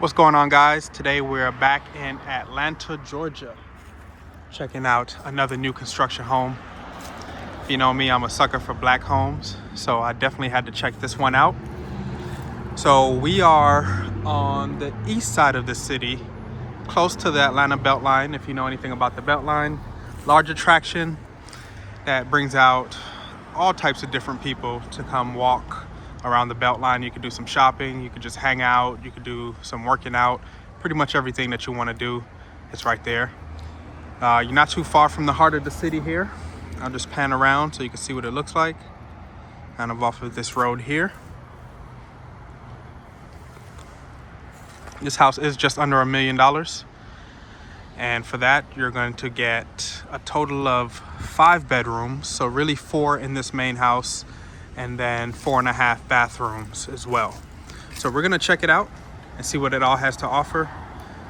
What's going on, guys? Today we're back in Atlanta, Georgia, checking out another new construction home. If you know me, I'm a sucker for black homes, so I definitely had to check this one out. So we are on the east side of the city, close to the Atlanta Beltline. If you know anything about the Beltline, large attraction that brings out all types of different people to come walk around the Beltline. You could do some shopping, you could just hang out, you could do some working out. Pretty much everything that you want to do is right there. You're not too far from the heart of the city here. I'll just pan around so you can see what it looks like, kind of off of this road here. This house is just under $1 million. And for that, you're going to get a total of 5 bedrooms. So really 4 in this main house, and then 4.5 bathrooms as well. So we're gonna check it out and see what it all has to offer.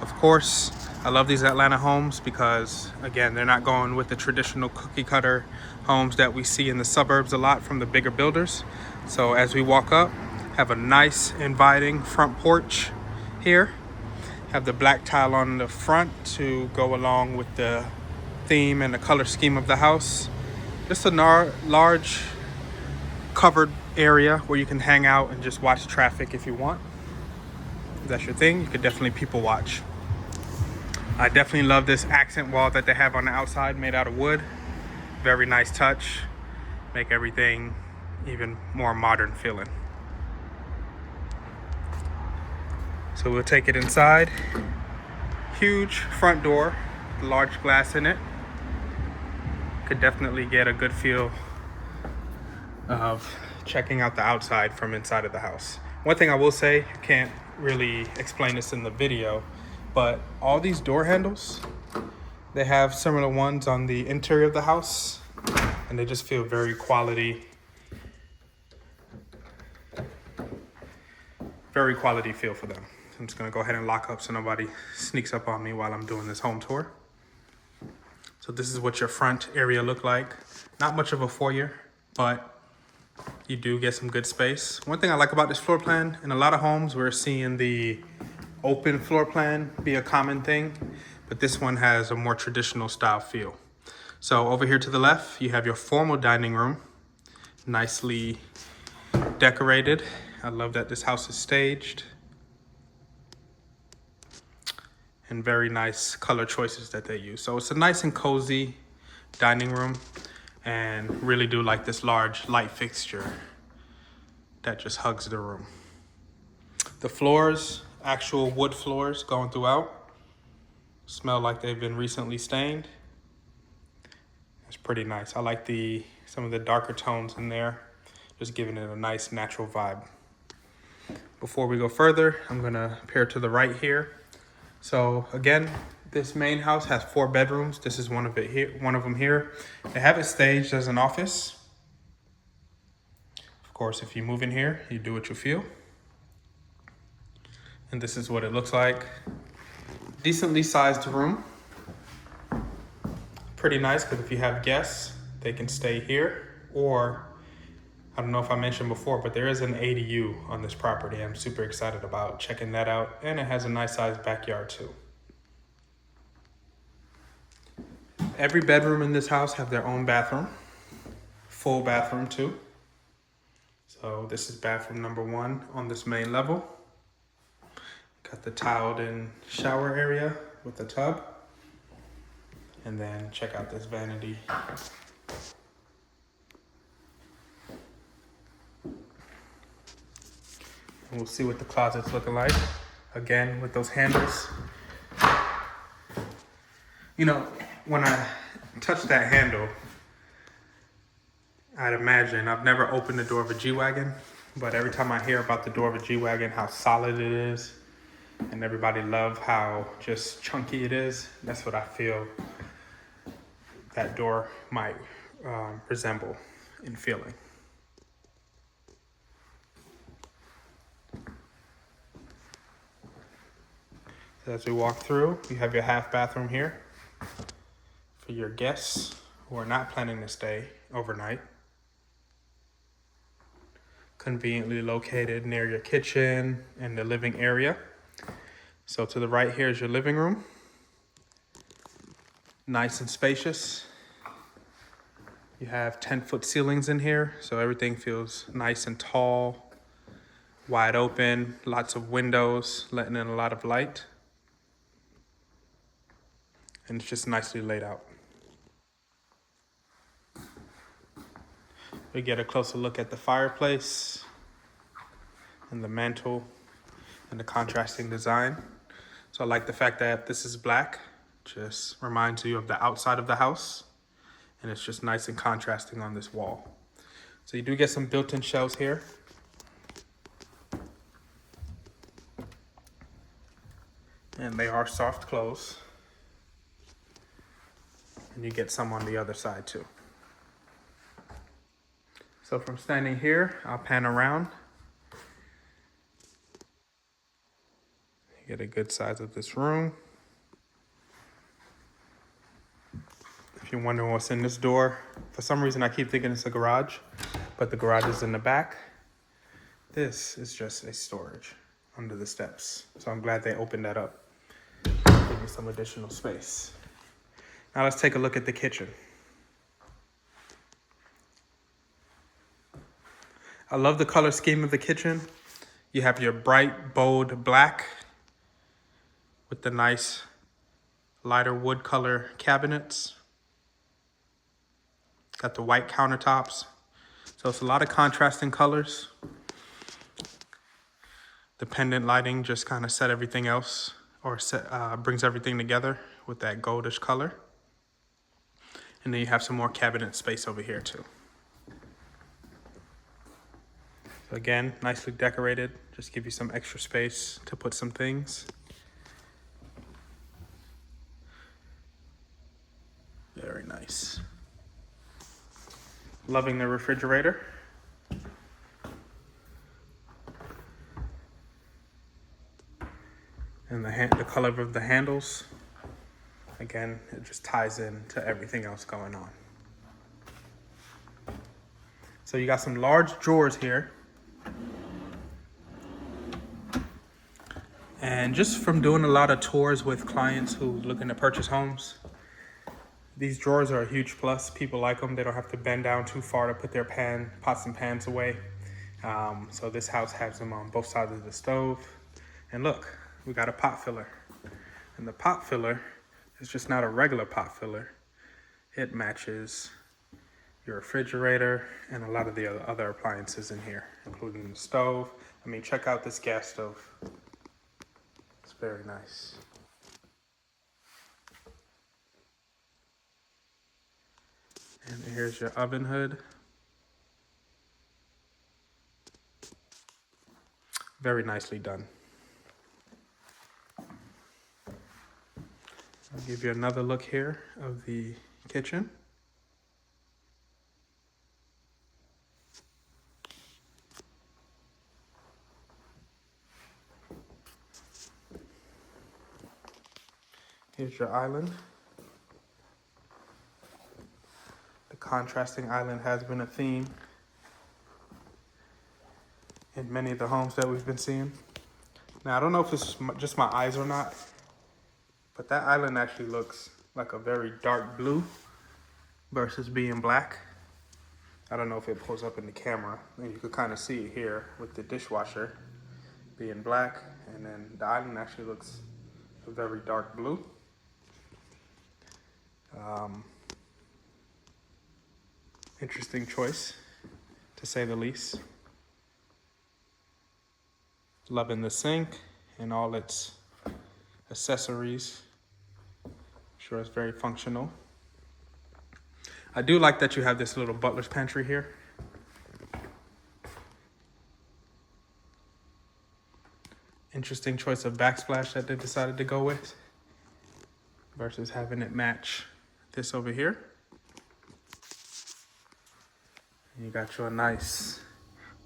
Of course, I love these Atlanta homes because, again, they're not going with the traditional cookie cutter homes that we see in the suburbs a lot from the bigger builders. So as we walk up, have a nice inviting front porch here. Have the black tile on the front to go along with the theme and the color scheme of the house. Just a large covered area where you can hang out and just watch traffic if you want. If that's your thing, you could definitely people watch. I definitely love this accent wall that they have on the outside, made out of wood. Very nice touch. Make everything even more modern feeling. So we'll take it inside. Huge front door, large glass in it. Could definitely get a good feel of checking out the outside from inside of the house. One thing I will say, you can't really explain this in the video, but all these door handles, they have similar ones on the interior of the house, and they just feel very quality feel for them. I'm just gonna go ahead and lock up so nobody sneaks up on me while I'm doing this home tour. So this is what your front area look like. Not much of a foyer, but you do get some good space. One thing I like about this floor plan, in a lot of homes we're seeing the open floor plan be a common thing, but this one has a more traditional style feel. So over here to the left, you have your formal dining room, nicely decorated. I love that this house is staged. And very nice color choices that they use. So it's a nice and cozy dining room, and really do like this large light fixture that just hugs the room. The floors, actual wood floors going throughout, smell like they've been recently stained. It's pretty nice. I like some of the darker tones in there, just giving it a nice natural vibe. Before we go further, I'm gonna pair to the right here. So again, this main house has 4 bedrooms. This is one of them here. They have it staged as an office. Of course, if you move in here, you do what you feel. And this is what it looks like. Decently sized room. Pretty nice, because if you have guests, they can stay here. Or, I don't know if I mentioned before, but there is an ADU on this property. I'm super excited about checking that out. And it has a nice sized backyard too. Every bedroom in this house have their own bathroom. Full bathroom too. So this is bathroom number 1 on this main level. Got the tiled in shower area with the tub. And then check out this vanity. And we'll see what the closet's looking like. Again, with those handles. You know, when I touch that handle, I'd imagine, I've never opened the door of a G-Wagon, but every time I hear about the door of a G-Wagon, how solid it is, and everybody love how just chunky it is, that's what I feel that door might resemble in feeling. So as we walk through, you have your half bathroom here for your guests who are not planning to stay overnight. Conveniently located near your kitchen and the living area. So to the right here is your living room. Nice and spacious. You have 10-foot ceilings in here, so everything feels nice and tall, wide open, lots of windows, letting in a lot of light. And it's just nicely laid out. We get a closer look at the fireplace and the mantle and the contrasting design. So I like the fact that this is black, just reminds you of the outside of the house. And it's just nice and contrasting on this wall. So you do get some built-in shelves here. And they are soft close. And you get some on the other side too. So from standing here, I'll pan around. You get a good size of this room. If you're wondering what's in this door, for some reason I keep thinking it's a garage, but the garage is in the back. This is just a storage under the steps. So I'm glad they opened that up. Give me some additional space. Now let's take a look at the kitchen. I love the color scheme of the kitchen. You have your bright, bold black with the nice lighter wood color cabinets. Got the white countertops. So it's a lot of contrasting colors. The pendant lighting just kind of set everything else, or brings everything together with that goldish color. And then you have some more cabinet space over here too. So again, nicely decorated. Just give you some extra space to put some things. Very nice. Loving the refrigerator. And the color of the handles. Again, it just ties in to everything else going on. So you got some large drawers here. And just from doing a lot of tours with clients who are looking to purchase homes, these drawers are a huge plus. People like them. They don't have to bend down too far to put their pots and pans away. So this house has them on both sides of the stove. And look, we got a pot filler. And the pot filler is just not a regular pot filler. It matches your refrigerator and a lot of the other appliances in here, including the stove. I mean, check out this gas stove. It's very nice. And here's your oven hood. Very nicely done. I'll give you another look here of the kitchen. Here's your island. The contrasting island has been a theme in many of the homes that we've been seeing. Now, I don't know if it's just my eyes or not, but that island actually looks like a very dark blue versus being black. I don't know if it pulls up in the camera, and you could kind of see it here with the dishwasher being black, and then the island actually looks a very dark blue. Interesting choice, to say the least. Loving the sink and all its accessories. Sure, it's very functional. I do like that you have this little butler's pantry here. Interesting choice of backsplash that they decided to go with versus having it match this over here. You got your nice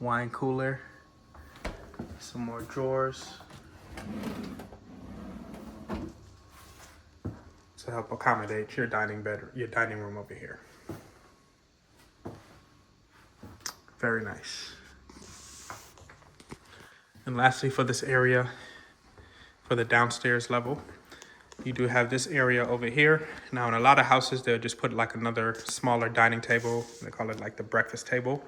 wine cooler, some more drawers to help accommodate your dining room over here. Very nice. And lastly, for this area, for the downstairs level. You do have this area over here. Now in a lot of houses, they'll just put like another smaller dining table. They call it like the breakfast table.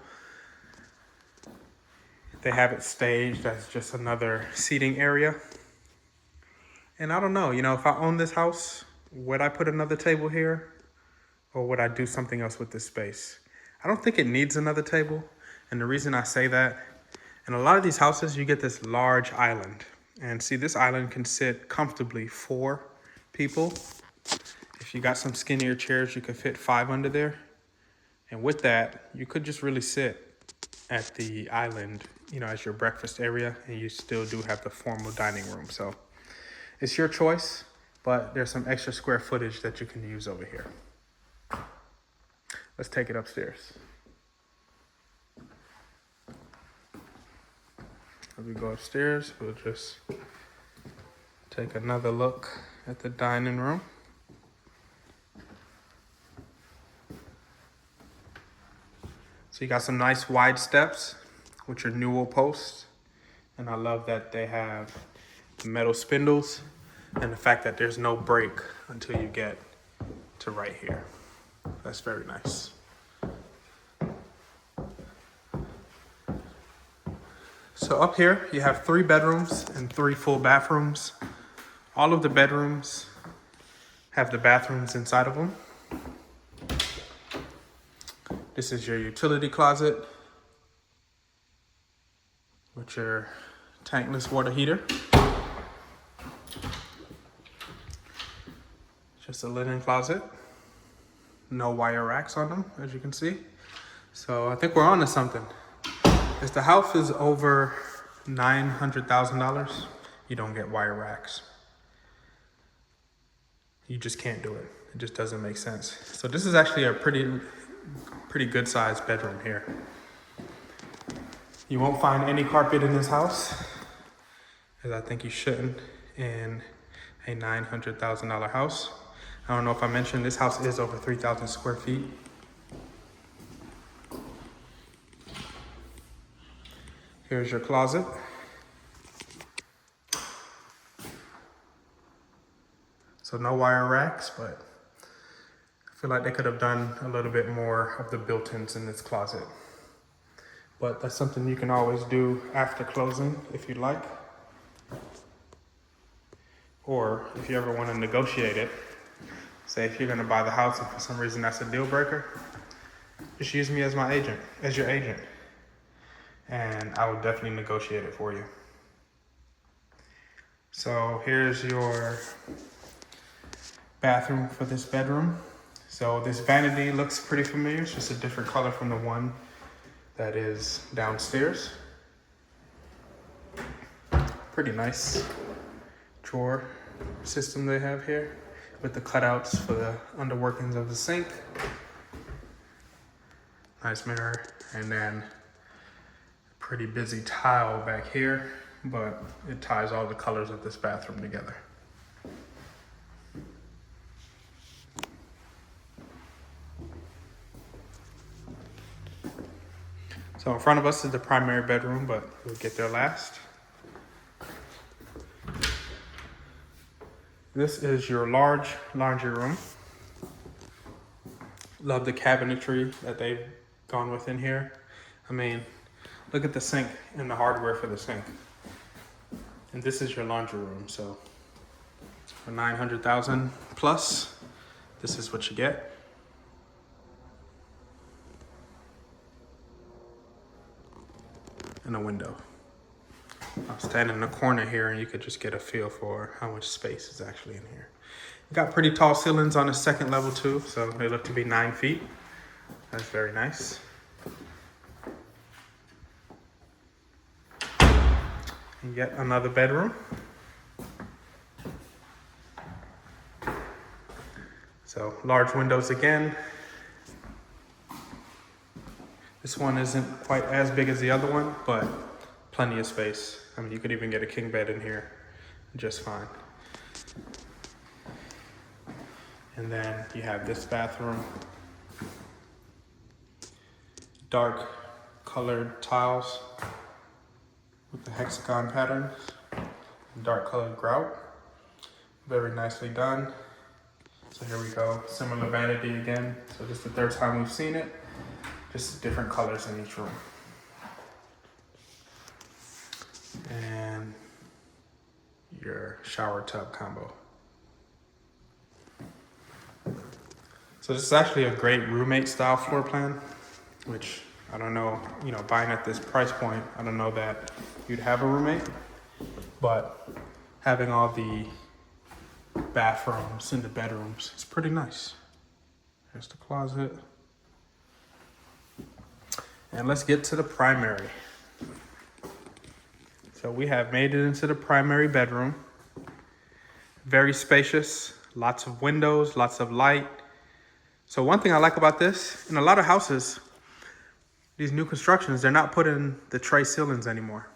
They have it staged as just another seating area. And I don't know, you know, if I own this house, would I put another table here? Or would I do something else with this space? I don't think it needs another table. And the reason I say that, in a lot of these houses, you get this large island. And see, this island can sit comfortably 4 people. If you got some skinnier chairs, you could fit 5 under there. And with that, you could just really sit at the island, you know, as your breakfast area, and you still do have the formal dining room. So it's your choice, but there's some extra square footage that you can use over here. Let's take it upstairs. As we go upstairs, we'll just take another look at the dining room. So you got some nice wide steps with your newel posts. And I love that they have metal spindles and the fact that there's no break until you get to right here. That's very nice. So up here, you have 3 bedrooms and 3 full bathrooms. All of the bedrooms have the bathrooms inside of them. This is your utility closet with your tankless water heater. Just a linen closet. No wire racks on them, as you can see. So I think we're on to something. If the house is over $900,000, you don't get wire racks. You just can't do it. It just doesn't make sense. So this is actually a pretty good sized bedroom here. You won't find any carpet in this house, as I think you shouldn't in a $900,000 house. I don't know if I mentioned this house is over 3,000 square feet. Here's your closet. So no wire racks, but I feel like they could have done a little bit more of the built-ins in this closet. But that's something you can always do after closing if you'd like. Or if you ever want to negotiate it, say if you're going to buy the house and for some reason that's a deal breaker, just use me as my agent, as your agent. And I will definitely negotiate it for you. So here's your bathroom for this bedroom. So this vanity looks pretty familiar. It's just a different color from the one that is downstairs. Pretty nice drawer system they have here with the cutouts for the underworkings of the sink. Nice mirror, and then pretty busy tile back here, but it ties all the colors of this bathroom together. So in front of us is the primary bedroom, but we'll get there last. This is your large laundry room. Love the cabinetry that they've gone with in here. I mean, look at the sink and the hardware for the sink. And this is your laundry room, so for $900,000 plus, this is what you get. And a window. I'll stand in the corner here and you could just get a feel for how much space is actually in here. You got pretty tall ceilings on the second level too, so they look to be 9 feet. That's very nice. And yet another bedroom. So large windows again. This one isn't quite as big as the other one, but plenty of space. I mean, you could even get a king bed in here just fine. And then you have this bathroom. Dark colored tiles with the hexagon patterns. dark colored grout. Very nicely done. So here we go, similar vanity again. So this is the third time we've seen it. Just different colors in each room. And your shower tub combo. So this is actually a great roommate style floor plan, which I don't know, buying at this price point, I don't know that you'd have a roommate, but having all the bathrooms and the bedrooms, it's pretty nice. There's the closet. And let's get to the primary. So we have made it into the primary bedroom. Very spacious, lots of windows, lots of light. So one thing I like about this, in a lot of houses, these new constructions, they're not putting the tray ceilings anymore.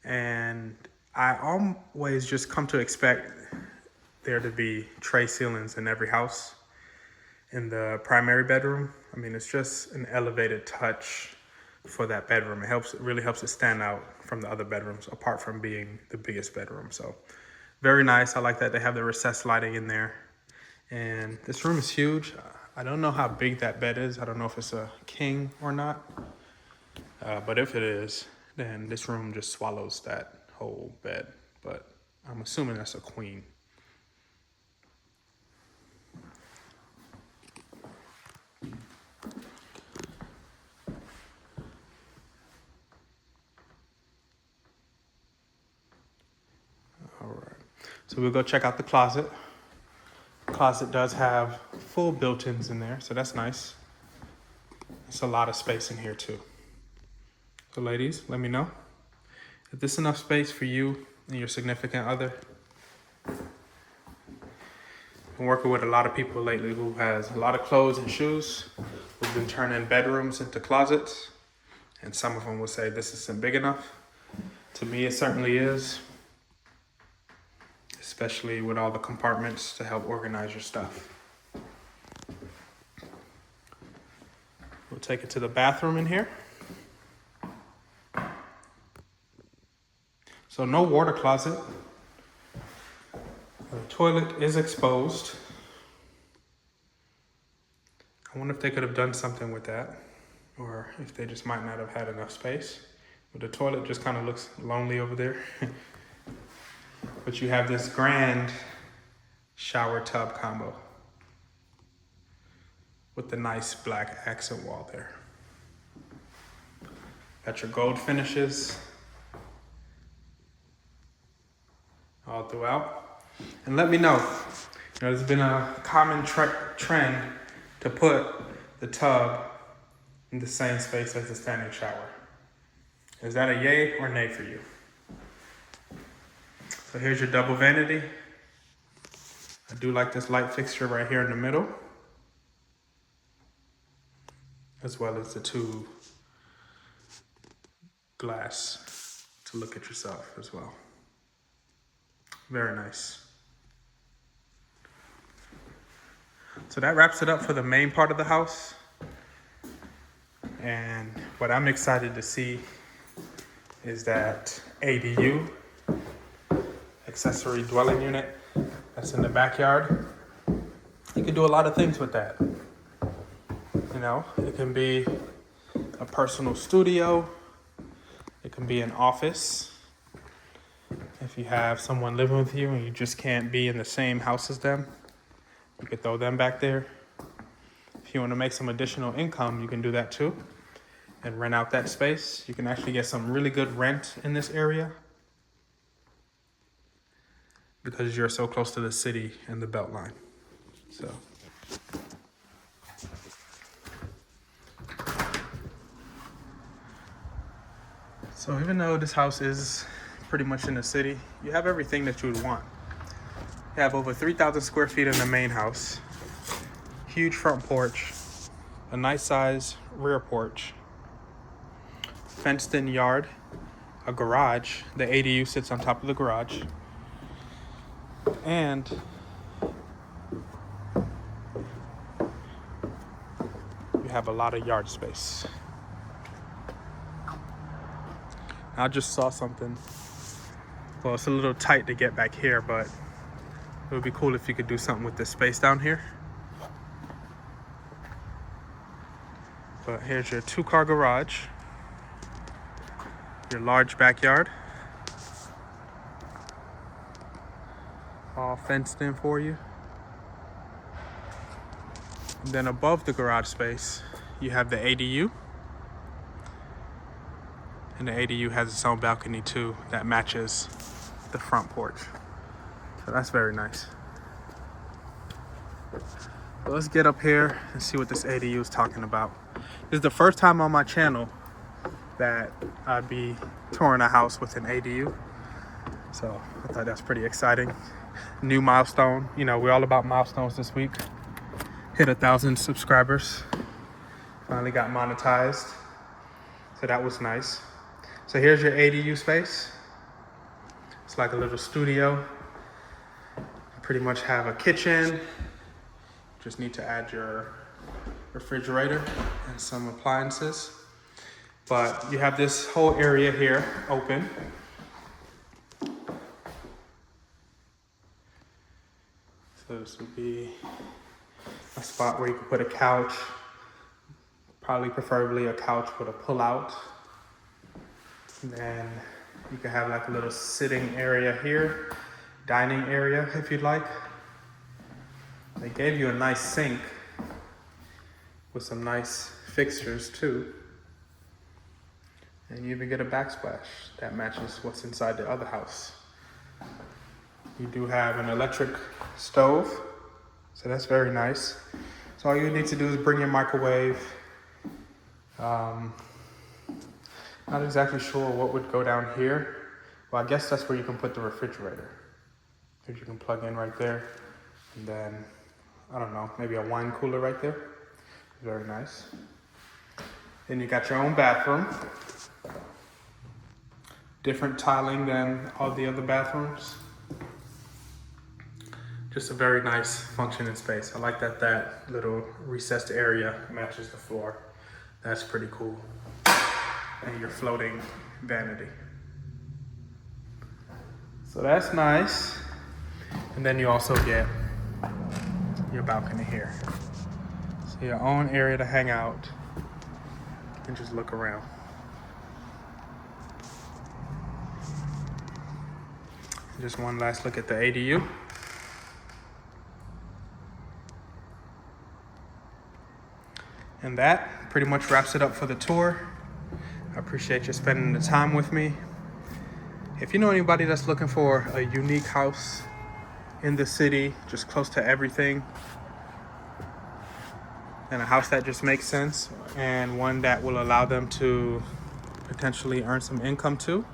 And I always just come to expect there to be tray ceilings in every house. In the primary bedroom, I mean, it's just an elevated touch for that bedroom. It really helps it stand out from the other bedrooms, apart from being the biggest bedroom. So very nice. I like that they have the recessed lighting in there. And this room is huge. I don't know how big that bed is. I don't know if it's a king or not. But if it is, then this room just swallows that whole bed. But I'm assuming that's a queen. All right. So we'll go check out the closet. Closet does have full built-ins in there, so that's nice. It's a lot of space in here too. So ladies, let me know if this is enough space for you and your significant other. I'm working with a lot of people lately who has a lot of clothes and shoes, who've been turning bedrooms into closets, and some of them will say this isn't big enough. To me, it certainly is. Especially with all the compartments to help organize your stuff. We'll take it to the bathroom in here. So no water closet. The toilet is exposed. I wonder if they could have done something with that, or if they just might not have had enough space. But the toilet just kind of looks lonely over there. But you have this grand shower tub combo with the nice black accent wall there. Got your gold finishes all throughout. And let me know, there's been a common trend to put the tub in the same space as the standing shower. Is that a yay or nay for you? So here's your double vanity. I do like this light fixture right here in the middle, as well as the two glass to look at yourself as well. Very nice. So that wraps it up for the main part of the house. And what I'm excited to see is that ADU, accessory dwelling unit, that's in the backyard. You can do a lot of things with that. It can be a personal studio. It can be an office. If you have someone living with you and you just can't be in the same house as them, you could throw them back there. If you want to make some additional income, you can do that too and rent out that space. You can actually get some really good rent in this area because you're so close to the city and the Beltline. So even though this house is pretty much in the city, you have everything that you would want. You have over 3,000 square feet in the main house, huge front porch, a nice size rear porch, fenced in yard, a garage. The ADU sits on top of the garage. And you have a lot of yard space. I just saw something Well, it's a little tight to get back here, but it would be cool if you could do something with this space down here. But here's your 2-car garage, your large backyard, all fenced in for you. And then above the garage space, you have the ADU. And the ADU has its own balcony too that matches the front porch. So that's very nice. So let's get up here and see what this ADU is talking about. This is the first time on my channel that I'd be touring a house with an ADU. So I thought that's pretty exciting. New milestone. You know, we're all about milestones this week. Hit 1,000 subscribers. Finally got monetized. So that was nice. So here's your ADU space. It's like a little studio. You pretty much have a kitchen. Just need to add your refrigerator and some appliances. But you have this whole area here open. So this would be a spot where you could put a couch, probably preferably a couch with a pull-out. And then you can have like a little sitting area here, dining area if you'd like. They gave you a nice sink with some nice fixtures too. And you even get a backsplash that matches what's inside the other house. You do have an electric stove, so that's very nice. So all you need to do is bring your microwave. Not exactly sure what would go down here. Well, I guess that's where you can put the refrigerator. If you can plug in right there. And then, I don't know, maybe a wine cooler right there. Very nice. Then you got your own bathroom. Different tiling than all the other bathrooms. Just a very nice functioning space. I like that that little recessed area matches the floor. That's pretty cool. And your floating vanity. So that's nice. And then you also get your balcony here. So your own area to hang out and just look around. Just one last look at the ADU. And that pretty much wraps it up for the tour. I appreciate you spending the time with me. If you know anybody that's looking for a unique house in the city, just close to everything, and a house that just makes sense, and one that will allow them to potentially earn some income too,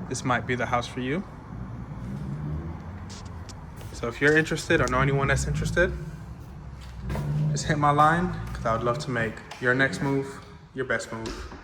this might be the house for you. So if you're interested or know anyone that's interested, just hit my line, because I would love to make your next move your best move.